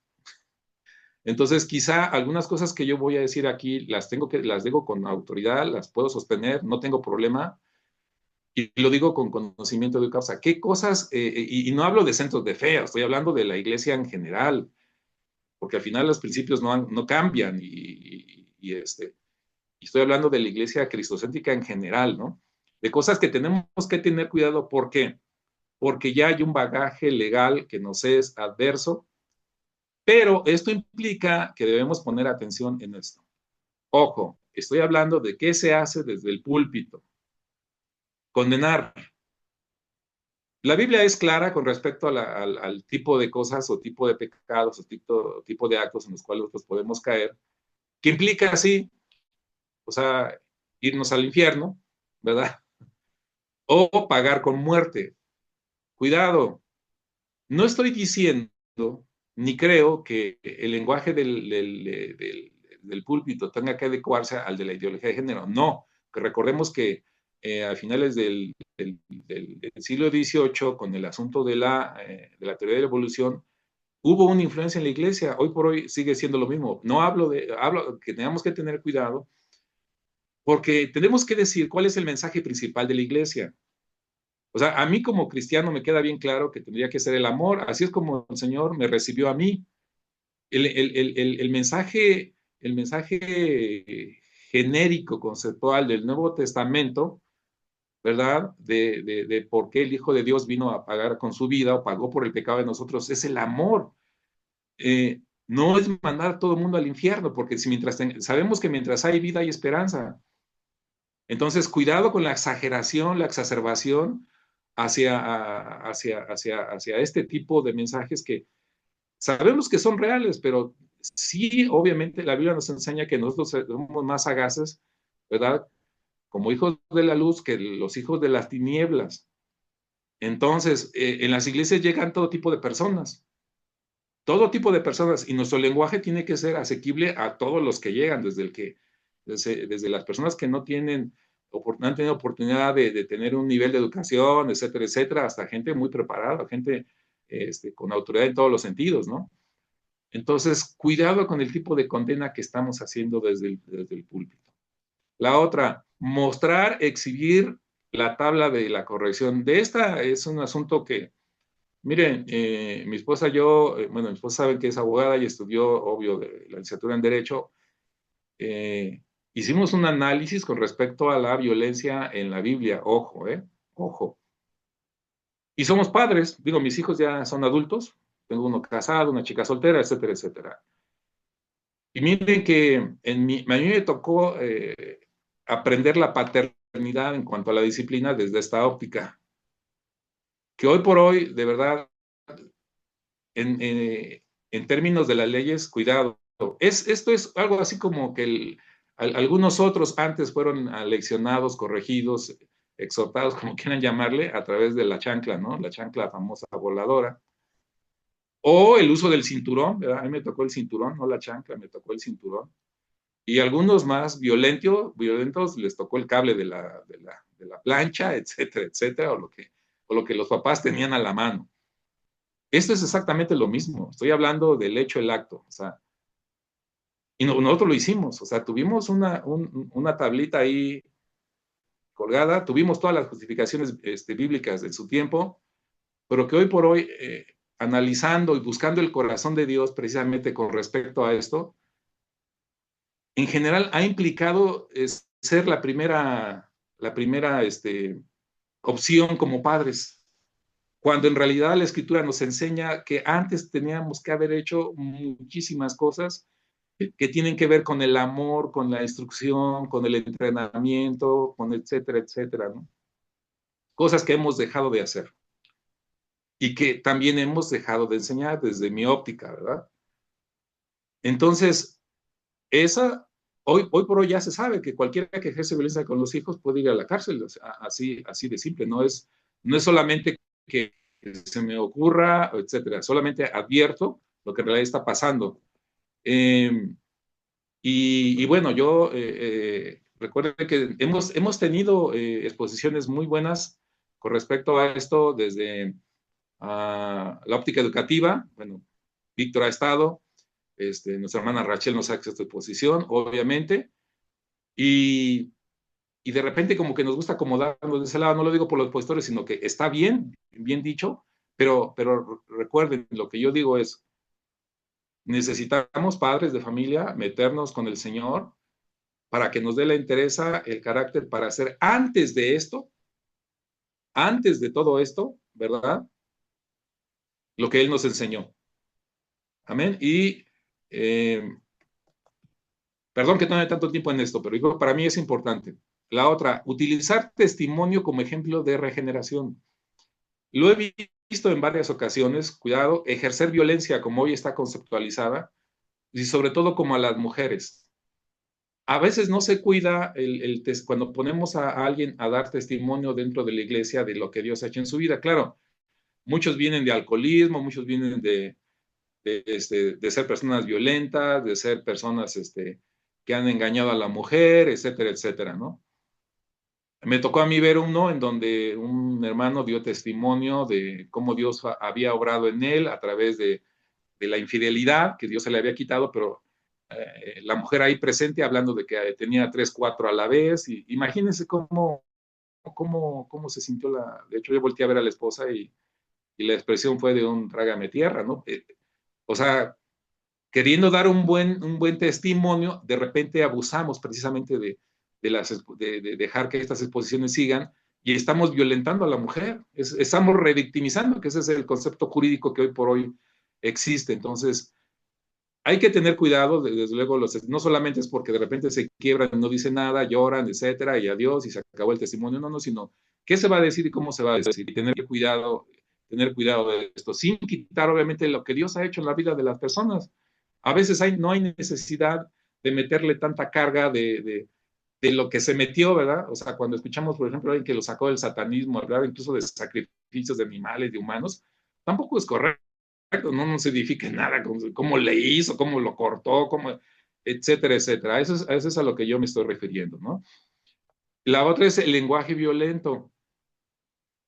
Entonces, quizá algunas cosas que yo voy a decir aquí las digo con autoridad, las puedo sostener, no tengo problema, y lo digo con conocimiento de causa. ¿Qué cosas? Y no hablo de centros de fe, estoy hablando de la iglesia en general, porque al final los principios no cambian y estoy hablando de la iglesia cristocéntrica en general, ¿no? De cosas que tenemos que tener cuidado. ¿Por qué? Porque ya hay un bagaje legal que nos es adverso, pero esto implica que debemos poner atención en esto. Ojo, estoy hablando de qué se hace desde el púlpito. Condenar. La Biblia es clara con respecto al tipo de cosas o tipo de pecados o tipo de actos en los cuales pues, podemos caer, que implica así, o sea, irnos al infierno, ¿verdad? O pagar con muerte. Cuidado, no estoy diciendo ni creo que el lenguaje del púlpito tenga que adecuarse al de la ideología de género. No, que recordemos que a finales del siglo XVIII, con el asunto de la teoría de la evolución, hubo una influencia en la iglesia. Hoy por hoy sigue siendo lo mismo. No hablo que tengamos que tener cuidado, porque tenemos que decir cuál es el mensaje principal de la iglesia. O sea, a mí como cristiano me queda bien claro que tendría que ser el amor. Así es como el Señor me recibió a mí. El mensaje genérico, conceptual del Nuevo Testamento, ¿verdad? De por qué el Hijo de Dios vino a pagar con su vida o pagó por el pecado de nosotros, es el amor. No es mandar a todo el mundo al infierno, porque si sabemos que mientras hay vida hay esperanza. Entonces, cuidado con la exageración, la exacerbación hacia este tipo de mensajes que sabemos que son reales, pero sí, obviamente, la Biblia nos enseña que nosotros somos más sagaces, ¿verdad? Como hijos de la luz que los hijos de las tinieblas. Entonces, en las iglesias llegan todo tipo de personas, y nuestro lenguaje tiene que ser asequible a todos los que llegan, desde las personas que no han tenido oportunidad de tener un nivel de educación, etcétera, etcétera, hasta gente muy preparada, gente con autoridad en todos los sentidos, ¿no? Entonces, cuidado con el tipo de condena que estamos haciendo desde el púlpito. La otra, mostrar, exhibir la tabla de la corrección. De esta es un asunto que, miren, mi esposa y yo, bueno, mi esposa sabe que es abogada y estudió, obvio, la licenciatura en Derecho. eh, Hicimos un análisis con respecto a la violencia en la Biblia. Ojo, ojo. Y somos padres, digo, mis hijos ya son adultos, tengo uno casado, una chica soltera, etcétera, etcétera. Y miren que a mí me tocó aprender la paternidad en cuanto a la disciplina desde esta óptica, que hoy por hoy, de verdad, en términos de las leyes, cuidado. Esto es algo así como que algunos otros antes fueron aleccionados, corregidos, exhortados, como quieran llamarle, a través de la chancla, ¿no? La chancla famosa voladora. O el uso del cinturón, ¿verdad? A mí me tocó el cinturón, no la chancla, me tocó el cinturón. Y algunos más violentos les tocó el cable de la plancha, etcétera, etcétera, o lo que los papás tenían a la mano. Esto es exactamente lo mismo. Estoy hablando del hecho, el acto. O sea, y nosotros lo hicimos. O sea, tuvimos una tablita ahí colgada, tuvimos todas las justificaciones bíblicas de su tiempo, pero que hoy por hoy, analizando y buscando el corazón de Dios precisamente con respecto a esto, en general ha implicado ser la primera opción como padres, cuando en realidad la escritura nos enseña que antes teníamos que haber hecho muchísimas cosas que tienen que ver con el amor, con la instrucción, con el entrenamiento, con etcétera, etcétera, ¿no? Cosas que hemos dejado de hacer y que también hemos dejado de enseñar desde mi óptica, ¿verdad? Entonces, hoy por hoy ya se sabe que cualquiera que ejerce violencia con los hijos puede ir a la cárcel, o sea, así de simple, no es solamente que se me ocurra, etcétera, solamente advierto lo que en realidad está pasando. Y bueno, yo recuerdo que hemos tenido exposiciones muy buenas con respecto a esto desde la óptica educativa. Bueno, Víctor ha estado, nuestra hermana Rachel nos ha hecho esta exposición, obviamente, y, y de repente como que nos gusta acomodarnos de ese lado. No lo digo por los expositores, sino que está bien dicho, pero recuerden, lo que yo digo es, necesitamos padres de familia meternos con el Señor para que nos dé la entereza, el carácter para hacer antes de todo esto, ¿verdad? Lo que Él nos enseñó. Amén. Y perdón que tome tanto tiempo en esto, pero digo, para mí es importante. La otra, utilizar testimonio como ejemplo de regeneración. Lo he visto en varias ocasiones, cuidado, ejercer violencia como hoy está conceptualizada, y sobre todo como a las mujeres. A veces no se cuida cuando ponemos a alguien a dar testimonio dentro de la iglesia de lo que Dios ha hecho en su vida. Claro, muchos vienen de alcoholismo, muchos vienen de ser personas violentas, de ser personas que han engañado a la mujer, etcétera, etcétera, ¿no? Me tocó a mí ver uno en donde un hermano dio testimonio de cómo Dios había obrado en él a través de la infidelidad que Dios se le había quitado, pero la mujer ahí presente hablando de que tenía 3, 4 a la vez. Y imagínense cómo se sintió la... De hecho, yo volteé a ver a la esposa y la expresión fue de un trágame tierra, ¿no? O sea, queriendo dar un buen testimonio, de repente abusamos precisamente de dejar que estas exposiciones sigan y estamos violentando a la mujer, estamos revictimizando, que ese es el concepto jurídico que hoy por hoy existe. Entonces, hay que tener cuidado, desde luego, no solamente es porque de repente se quiebran, no dicen nada, lloran, etcétera, y adiós, y se acabó el testimonio, no, no, sino qué se va a decir y cómo se va a decir, y tener cuidado de esto, sin quitar obviamente lo que Dios ha hecho en la vida de las personas. A veces no hay necesidad de meterle tanta carga de lo que se metió, ¿verdad? O sea, cuando escuchamos, por ejemplo, a alguien que lo sacó del satanismo, hablar incluso de sacrificios de animales, de humanos, tampoco es correcto, no se edifique nada, cómo le hizo, cómo lo cortó, etcétera, etcétera. Eso es a lo que yo me estoy refiriendo, ¿no? La otra es el lenguaje violento.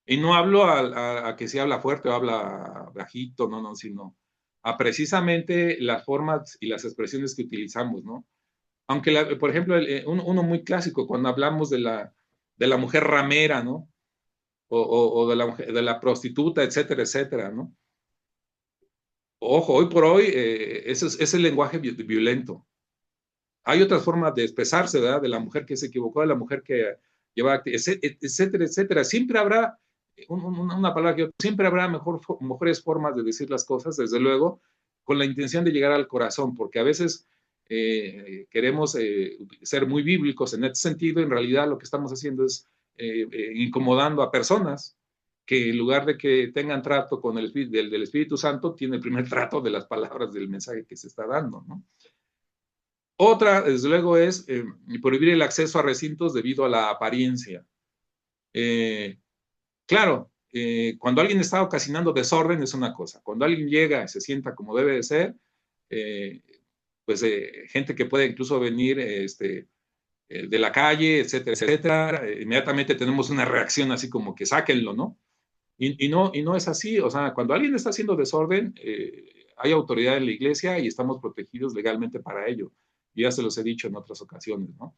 Y no hablo a que se habla fuerte o habla bajito, no, no, sino a precisamente las formas y las expresiones que utilizamos, ¿no? Aunque, por ejemplo, uno muy clásico, cuando hablamos de la mujer ramera, ¿no? O de la prostituta, etcétera, etcétera, ¿no? Ojo, hoy por hoy, ese es el lenguaje violento. Hay otras formas de expresarse, ¿verdad? De la mujer que se equivocó, de la mujer que lleva, etcétera, etcétera. Siempre habrá una palabra que siempre habrá mejores formas de decir las cosas, desde luego, con la intención de llegar al corazón, porque a veces queremos ser muy bíblicos en este sentido, en realidad lo que estamos haciendo es incomodando a personas que en lugar de que tengan trato con del Espíritu Santo, tiene el primer trato de las palabras del mensaje que se está dando, ¿no? Otra, desde luego, es prohibir el acceso a recintos debido a la apariencia. Claro, cuando alguien está ocasionando desorden es una cosa. Cuando alguien llega y se sienta como debe de ser, eh, pues gente que puede incluso venir de la calle, etcétera, etcétera, inmediatamente tenemos una reacción así como que sáquenlo, ¿no? Y no es así. O sea, cuando alguien está haciendo desorden, hay autoridad en la iglesia y estamos protegidos legalmente para ello. Ya se los he dicho en otras ocasiones, ¿no?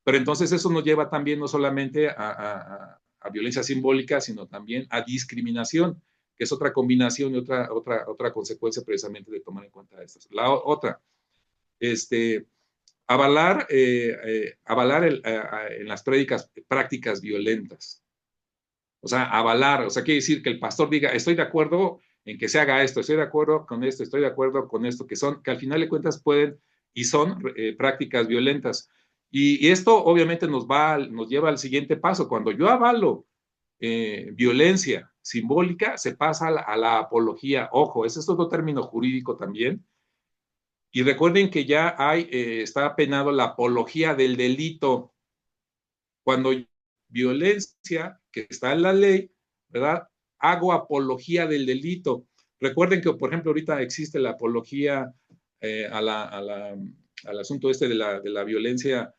Pero entonces eso nos lleva también no solamente a violencia simbólica, sino también a discriminación, que es otra combinación y otra consecuencia precisamente de tomar en cuenta estas. La otra, este, avalar en las prácticas violentas. O sea, avalar, o sea, quiere decir que el pastor diga, estoy de acuerdo en que se haga esto, estoy de acuerdo con esto, estoy de acuerdo con esto, que al final de cuentas pueden y son prácticas violentas. Y esto obviamente nos lleva al siguiente paso. Cuando yo avalo violencia simbólica, se pasa a la apología. Ojo, ese es otro término jurídico también. Y recuerden que ya está penado la apología del delito. Cuando violencia, que está en la ley, ¿verdad? Hago apología del delito. Recuerden que, por ejemplo, ahorita existe la apología al asunto de la violencia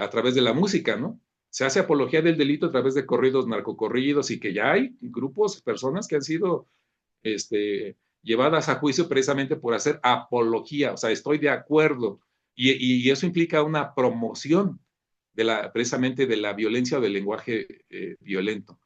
a través de la música, ¿no? Se hace apología del delito a través de corridos, narcocorridos, y que ya hay grupos, personas que han sido llevadas a juicio precisamente por hacer apología, o sea, estoy de acuerdo, y eso implica una promoción precisamente de la violencia o del lenguaje violento.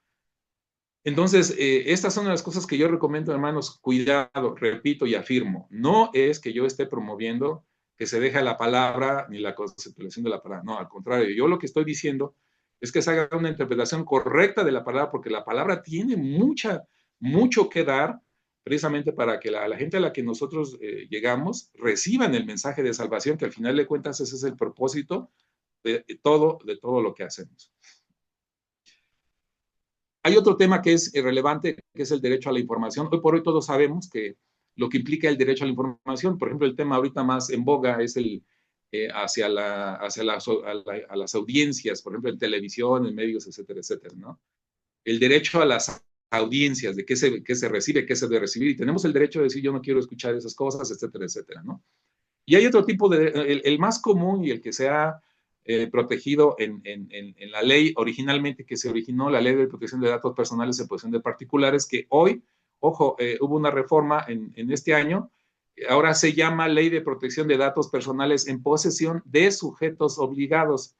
Entonces, estas son las cosas que yo recomiendo, hermanos, cuidado, repito y afirmo, no es que yo esté promoviendo que se deje la palabra ni la conceptualización de la palabra, no, al contrario, yo lo que estoy diciendo es que se haga una interpretación correcta de la palabra, porque la palabra tiene mucho que dar, precisamente para que la gente a la que nosotros llegamos reciban el mensaje de salvación, que al final de cuentas ese es el propósito de todo lo que hacemos. Hay otro tema que es relevante, que es el derecho a la información. Hoy por hoy todos sabemos que lo que implica el derecho a la información, por ejemplo, el tema ahorita más en boga es hacia las audiencias, por ejemplo, en televisión, en medios, etcétera, etcétera, ¿no? El derecho a la audiencias, de qué se recibe, qué se debe recibir, y tenemos el derecho de decir yo no quiero escuchar esas cosas, etcétera, etcétera, ¿no? Y hay otro tipo el más común y el que se ha protegido en la ley originalmente que se originó, la ley de protección de datos personales en posesión de particulares, que hoy, ojo, hubo una reforma en este año, ahora se llama Ley de Protección de Datos Personales en posesión de sujetos obligados.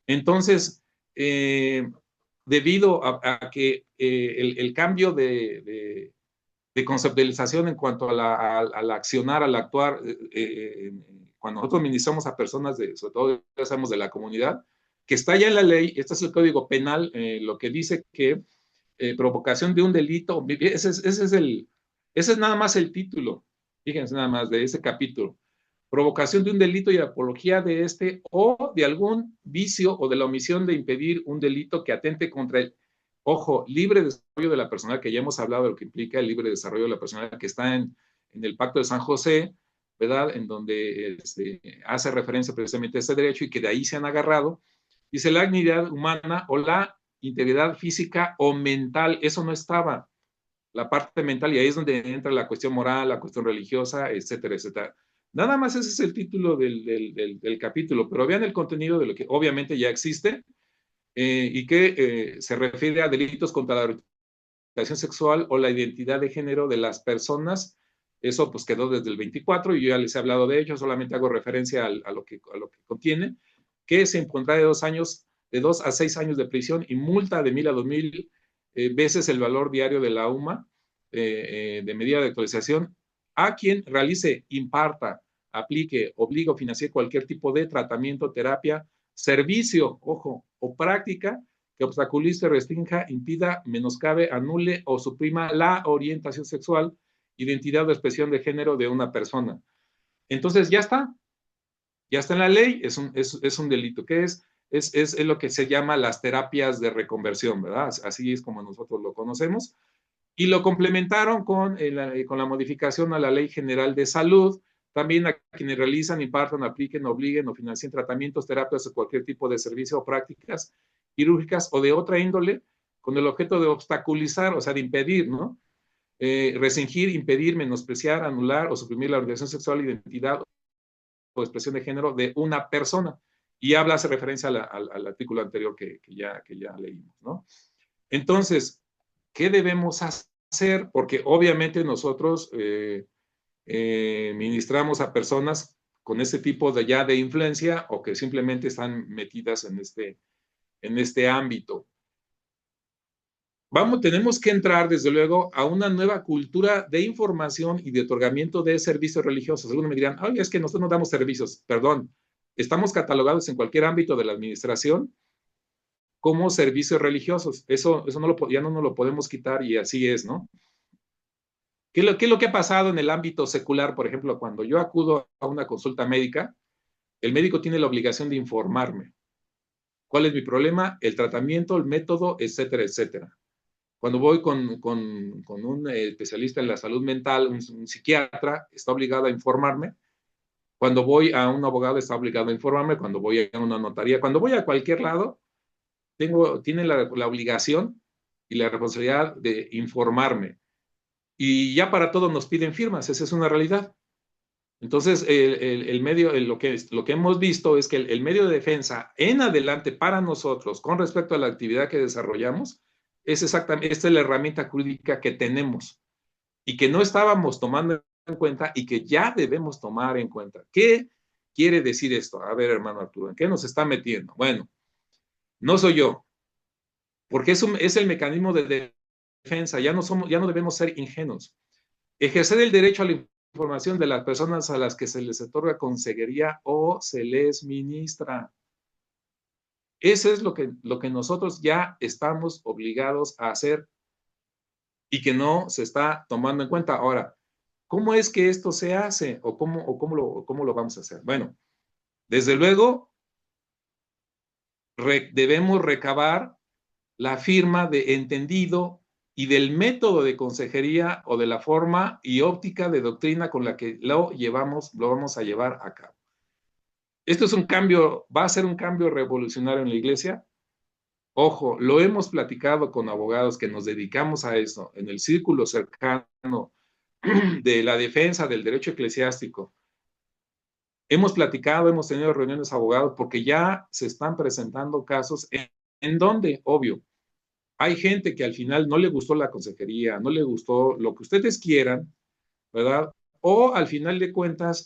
Entonces, debido a que el cambio de conceptualización en cuanto al accionar, al actuar, cuando nosotros ministramos a personas, sobre todo ya sabemos de la comunidad, que está ya en la ley, este es el Código Penal, lo que dice que provocación de un delito, ese es nada más el título, fíjense nada más de ese capítulo, provocación de un delito y apología de este o de algún vicio o de la omisión de impedir un delito que atente contra el, ojo, libre desarrollo de la personalidad, que ya hemos hablado de lo que implica el libre desarrollo de la personalidad, que está en el Pacto de San José, ¿verdad? En donde hace referencia precisamente a este derecho y que de ahí se han agarrado. Dice la dignidad humana o la integridad física o mental, eso no estaba, la parte mental, y ahí es donde entra la cuestión moral, la cuestión religiosa, etcétera, etcétera. Nada más ese es el título del capítulo, pero vean el contenido de lo que obviamente ya existe y que se refiere a delitos contra la orientación sexual o la identidad de género de las personas. Eso pues quedó desde el 24 y yo ya les he hablado de ello, solamente hago referencia a lo que contiene, que se impondrá de 2 a 6 años de prisión y multa de 1,000 a 2,000 veces el valor diario de la UMA de medida de actualización a quien realice, imparta, aplique, obligue o financie cualquier tipo de tratamiento, terapia, servicio, ojo, o práctica que obstaculice, restrinja, impida, menoscabe, anule o suprima la orientación sexual, identidad o expresión de género de una persona. Entonces ya está en la ley, es un delito. ¿Qué es? Es lo que se llama las terapias de reconversión, ¿verdad? Así es como nosotros lo conocemos. Y lo complementaron con la modificación a la Ley General de Salud, también a quienes realizan, impartan, apliquen, obliguen o financien tratamientos, terapias o cualquier tipo de servicio o prácticas quirúrgicas o de otra índole, con el objeto de obstaculizar, o sea, de impedir, ¿no? Restringir, impedir, menospreciar, anular o suprimir la orientación sexual, identidad o expresión de género de una persona. Y habla, hace referencia al artículo anterior que ya leímos, ¿no? Entonces, ¿qué debemos hacer? Porque obviamente nosotros ministramos a personas con este tipo de influencia o que simplemente están metidas en este ámbito. Tenemos que entrar, desde luego, a una nueva cultura de información y de otorgamiento de servicios religiosos. Algunos me dirán, oye, es que nosotros no damos servicios. Perdón, estamos catalogados en cualquier ámbito de la administración como servicios religiosos. Eso ya no nos lo podemos quitar y así es, ¿no? ¿Qué es lo que ha pasado en el ámbito secular? Por ejemplo, cuando yo acudo a una consulta médica, el médico tiene la obligación de informarme. ¿Cuál es mi problema? El tratamiento, el método, etcétera, etcétera. Cuando voy con un especialista en la salud mental, un psiquiatra, está obligado a informarme. Cuando voy a un abogado, está obligado a informarme. Cuando voy a una notaría, cuando voy a cualquier lado, tiene la obligación y la responsabilidad de informarme. Y ya para todo nos piden firmas, esa es una realidad. Entonces, el medio, lo que hemos visto es que el medio de defensa en adelante para nosotros, con respecto a la actividad que desarrollamos, esta es la herramienta jurídica que tenemos y que no estábamos tomando en cuenta y que ya debemos tomar en cuenta. ¿Qué quiere decir esto? A ver, hermano Arturo, ¿en qué nos está metiendo? Bueno, no soy yo, porque es el mecanismo de defensa, ya no debemos ser ingenuos. Ejercer el derecho a la información de las personas a las que se les otorga consejería o se les ministra. Eso es lo que nosotros ya estamos obligados a hacer y que no se está tomando en cuenta. Ahora, ¿cómo es que esto se hace o cómo lo vamos a hacer? Bueno, desde luego debemos recabar la firma de entendido y del método de consejería o de la forma y óptica de doctrina con la que lo vamos a llevar a cabo. Esto es un cambio, va a ser un cambio revolucionario en la iglesia, Ojo, lo hemos platicado con abogados que nos dedicamos a eso, en el círculo cercano de la defensa del derecho eclesiástico. Hemos platicado, hemos tenido reuniones de abogados porque ya se están presentando casos en donde, obvio, hay gente que al final no le gustó la consejería, no le gustó lo que ustedes quieran, ¿verdad? O al final de cuentas,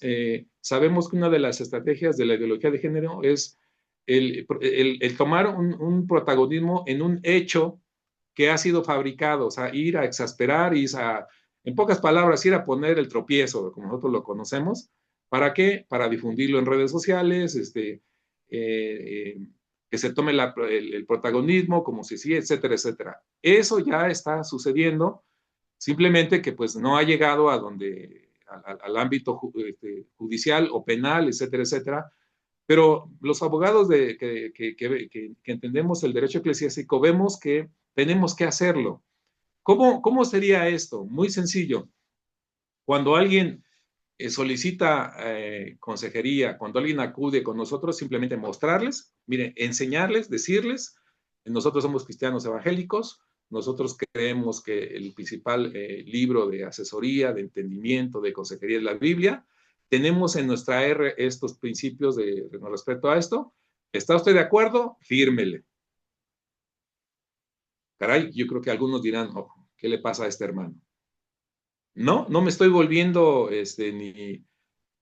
sabemos que una de las estrategias de la ideología de género es el tomar un protagonismo en un hecho que ha sido fabricado, o sea, ir a exasperar, en pocas palabras, ir a poner el tropiezo, como nosotros lo conocemos. ¿Para qué? Para difundirlo en redes sociales, eh, que se tome el protagonismo, como si sí, etcétera, etcétera. Eso ya está sucediendo, simplemente que pues no ha llegado a donde, al ámbito judicial o penal, etcétera, etcétera. Pero los abogados que entendemos el derecho eclesiástico vemos que tenemos que hacerlo. ¿Cómo sería esto? Muy sencillo. Cuando alguien solicita consejería, cuando alguien acude con nosotros, simplemente mostrarles, mire, enseñarles, decirles, nosotros somos cristianos evangélicos, nosotros creemos que el principal libro de asesoría, de entendimiento, de consejería es la Biblia. Tenemos en nuestra R estos principios con respecto a esto. ¿Está usted de acuerdo? Fírmele. Caray, yo creo que algunos dirán, oh, ¿qué le pasa a este hermano? No me estoy volviendo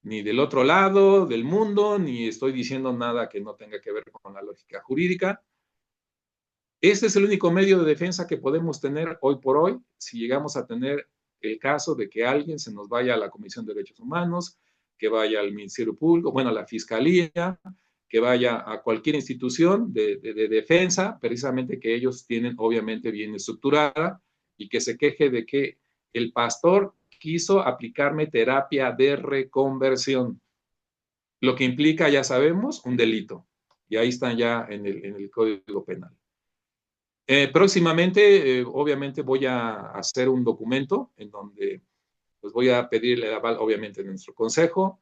ni del otro lado del mundo, ni estoy diciendo nada que no tenga que ver con la lógica jurídica. Este es el único medio de defensa que podemos tener hoy por hoy si llegamos a tener el caso de que alguien se nos vaya a la Comisión de Derechos Humanos, que vaya al Ministerio Público, bueno, a la Fiscalía, que vaya a cualquier institución de defensa, precisamente que ellos tienen obviamente bien estructurada, y que se queje de que el pastor quiso aplicarme terapia de reconversión, lo que implica, ya sabemos, un delito. Y ahí están ya en el Código Penal. Próximamente, obviamente, voy a hacer un documento en donde pues voy a pedirle el aval, obviamente, de nuestro consejo.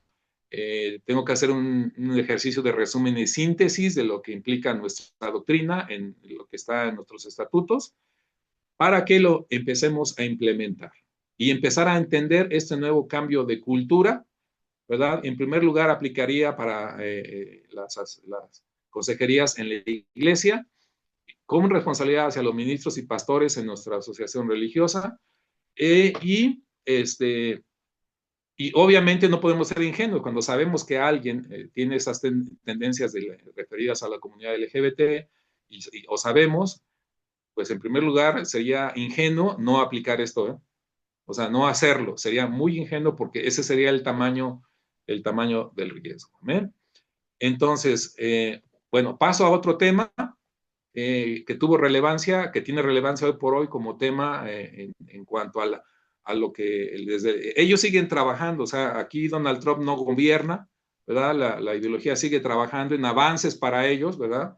Tengo que hacer un ejercicio de resumen y síntesis de lo que implica nuestra doctrina en lo que está en nuestros estatutos, para que lo empecemos a implementar y empezar a entender este nuevo cambio de cultura, ¿verdad? En primer lugar, aplicaría para las consejerías en la iglesia, con responsabilidad hacia los ministros y pastores en nuestra asociación religiosa, y obviamente no podemos ser ingenuos cuando sabemos que alguien tiene esas tendencias referidas a la comunidad LGBT, o sabemos, pues en primer lugar sería ingenuo no aplicar esto, ¿eh? O sea, no hacerlo, sería muy ingenuo porque ese sería el tamaño del riesgo. ¿Eh? Entonces, bueno, paso a otro tema que tuvo relevancia, que tiene relevancia hoy por hoy como tema en cuanto a lo que ellos siguen trabajando. O sea, aquí Donald Trump no gobierna, ¿verdad? La ideología sigue trabajando en avances para ellos, ¿verdad?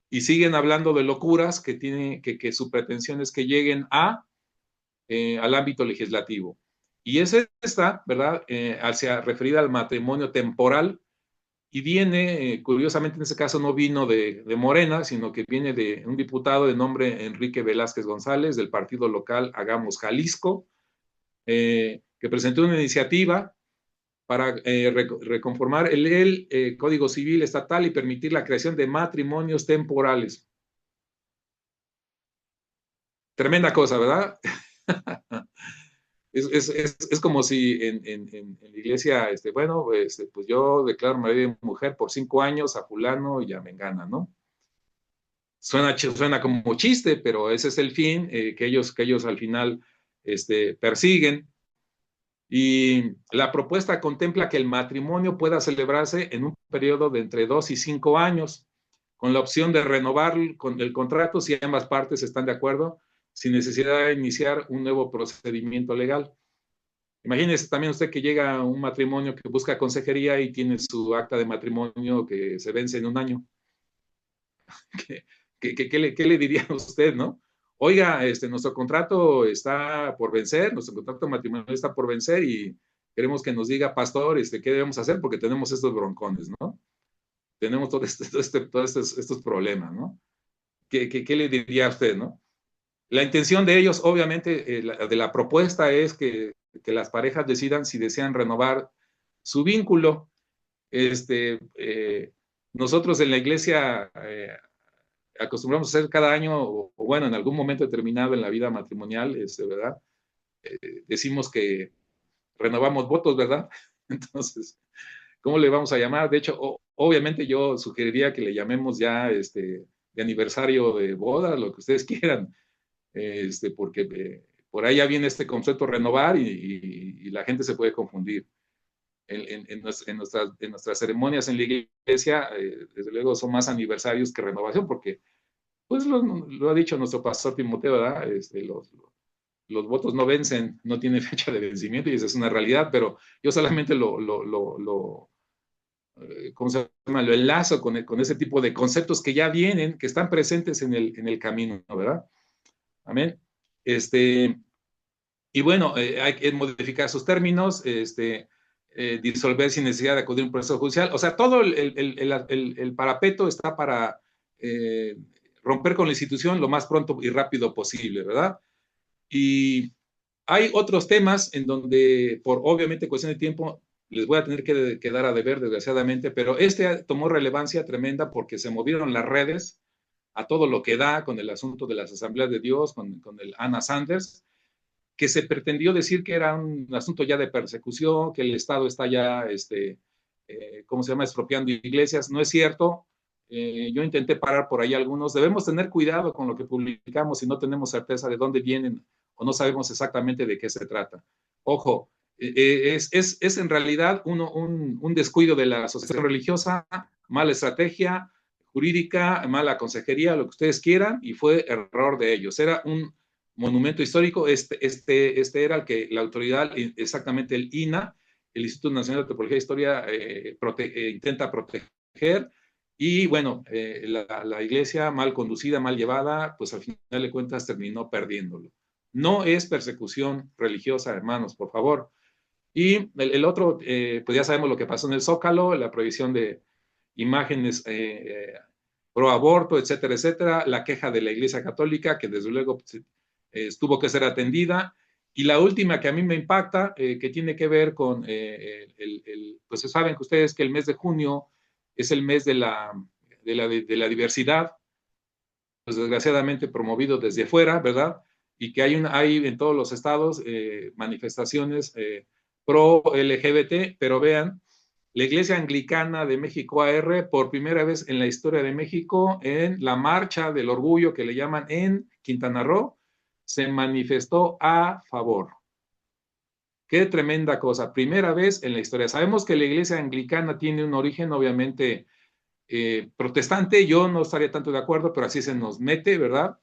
Y siguen hablando de locuras que su pretensión es que lleguen al ámbito legislativo. Y ese está, ¿verdad? Referida al matrimonio temporal, y viene, curiosamente en ese caso no vino de Morena, sino que viene de un diputado de nombre Enrique Velázquez González, del partido local Hagamos Jalisco, que presentó una iniciativa para reconformar el Código Civil Estatal y permitir la creación de matrimonios temporales. Tremenda cosa, ¿verdad? Es como si en la iglesia, bueno, pues yo declaro marido y mujer por 5 años a fulano y a mengana, ¿no? Suena como chiste, pero ese es el fin que ellos al final persiguen. Y la propuesta contempla que el matrimonio pueda celebrarse en un periodo de entre 2 y 5 años, con la opción de renovar el contrato si ambas partes están de acuerdo, sin necesidad de iniciar un nuevo procedimiento legal. Imagínese también usted que llega a un matrimonio que busca consejería y tiene su acta de matrimonio que se vence en un año. ¿Qué le diría a usted, no? Oiga, nuestro contrato está por vencer, nuestro contrato matrimonial está por vencer y queremos que nos diga, pastor, qué debemos hacer porque tenemos estos broncones, ¿no? Tenemos todos estos problemas, ¿no? ¿qué le diría a usted, no? La intención de ellos, obviamente, de la propuesta es que las parejas decidan si desean renovar su vínculo. Nosotros en la iglesia acostumbramos a hacer cada año, o bueno, en algún momento determinado en la vida matrimonial, ¿verdad? Decimos que renovamos votos, ¿verdad? Entonces, ¿cómo le vamos a llamar? De hecho, obviamente yo sugeriría que le llamemos ya de aniversario de boda, lo que ustedes quieran, porque por ahí ya viene este concepto renovar y la gente se puede confundir. En nuestras ceremonias en la iglesia, desde luego son más aniversarios que renovación, porque pues lo ha dicho nuestro pastor Timoteo, ¿verdad? Los votos no vencen, no tienen fecha de vencimiento y esa es una realidad, pero yo solamente ¿cómo se llama? Lo enlazo con ese tipo de conceptos que ya vienen, que están presentes en el camino, ¿verdad? Amén. Y bueno, hay que modificar sus términos, disolver sin necesidad de acudir a un proceso judicial. O sea, todo el parapeto está para romper con la institución lo más pronto y rápido posible, ¿verdad? Y hay otros temas en donde, por obviamente cuestión de tiempo, les voy a tener que quedar a deber, desgraciadamente, pero tomó relevancia tremenda porque se movieron las redes a todo lo que da con el asunto de las asambleas de Dios, con el Anna Sanders, que se pretendió decir que era un asunto ya de persecución, que el Estado está ya, ¿cómo se llama?, expropiando iglesias. No es cierto. Yo intenté parar por ahí algunos. Debemos tener cuidado con lo que publicamos si no tenemos certeza de dónde vienen o no sabemos exactamente de qué se trata. Ojo, es en realidad un descuido de la asociación religiosa, mala estrategia jurídica, mala consejería, lo que ustedes quieran, y fue error de ellos. Era un monumento histórico, este era el que la autoridad, exactamente el INA, el Instituto Nacional de Antropología e Historia, intenta proteger, y bueno, la iglesia mal conducida, mal llevada, pues al final de cuentas terminó perdiéndolo. No es persecución religiosa, hermanos, por favor. Y el otro, pues ya sabemos lo que pasó en el Zócalo, la prohibición de imágenes pro aborto, etcétera, etcétera, la queja de la Iglesia Católica, que desde luego tuvo que ser atendida, y la última que a mí me impacta, que tiene que ver con, pues saben que ustedes que el mes de junio es el mes de la diversidad, pues desgraciadamente promovido desde fuera, ¿verdad? Y que hay en todos los estados manifestaciones pro LGBT, pero vean, la Iglesia Anglicana de México AR, por primera vez en la historia de México, en la marcha del orgullo que le llaman en Quintana Roo, se manifestó a favor. Qué tremenda cosa, primera vez en la historia. Sabemos que la Iglesia Anglicana tiene un origen, obviamente, protestante. Yo no estaría tanto de acuerdo, pero así se nos mete, ¿verdad?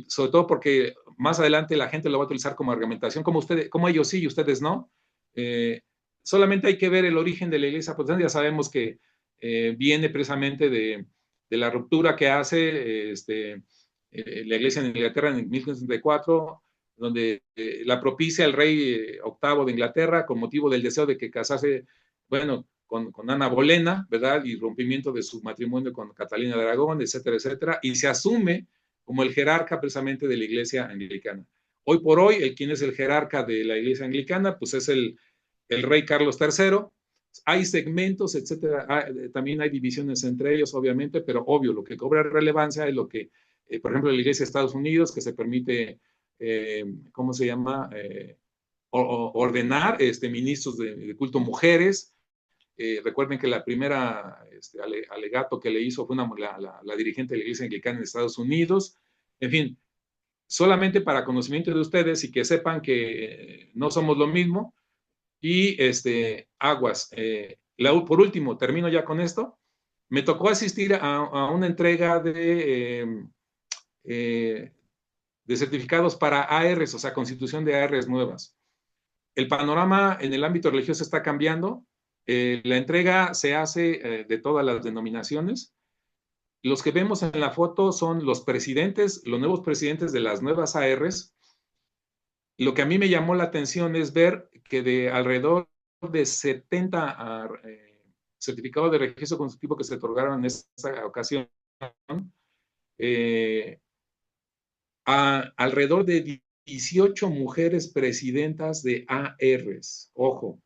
Sobre todo porque más adelante la gente lo va a utilizar como argumentación, como ellos sí y ustedes no. Solamente hay que ver el origen de la iglesia protestante. Ya sabemos que viene precisamente de la ruptura que hace la iglesia en Inglaterra en 1564, donde la propicia el rey VIII de Inglaterra con motivo del deseo de que casase, bueno, con Ana Bolena, ¿verdad? Y rompimiento de su matrimonio con Catalina de Aragón, etcétera, etcétera. Y se asume como el jerarca precisamente de la iglesia anglicana. Hoy por hoy, ¿quién es el jerarca de la iglesia anglicana? Pues es el rey Carlos III. Hay segmentos, etcétera, también hay divisiones entre ellos, obviamente, pero obvio, lo que cobra relevancia es lo que, por ejemplo, la iglesia de Estados Unidos, que se permite, ¿cómo se llama? Ordenar ministros de culto mujeres. Recuerden que la primera alegato que le hizo fue la dirigente de la Iglesia Anglicana en Estados Unidos. En fin, solamente para conocimiento de ustedes y que sepan que no somos lo mismo. Y aguas. Por último, termino ya con esto. Me tocó asistir a una entrega de certificados para ARs, o sea, constitución de ARs nuevas. El panorama en el ámbito religioso está cambiando. La entrega se hace de todas las denominaciones. Los que vemos en la foto son los presidentes, los nuevos presidentes de las nuevas ARs. Lo que a mí me llamó la atención es ver que de alrededor de 70 certificados de registro constitutivo que se otorgaron en esta ocasión, alrededor de 18 mujeres presidentas de ARs, ojo,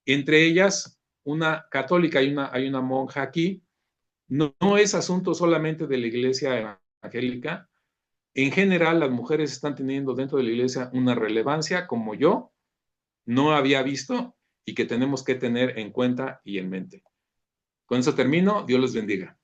entre ellas una católica, hay una monja aquí. No es asunto solamente de la iglesia evangélica. En general, las mujeres están teniendo dentro de la iglesia una relevancia como yo no había visto y que tenemos que tener en cuenta y en mente. Con eso termino. Dios les bendiga.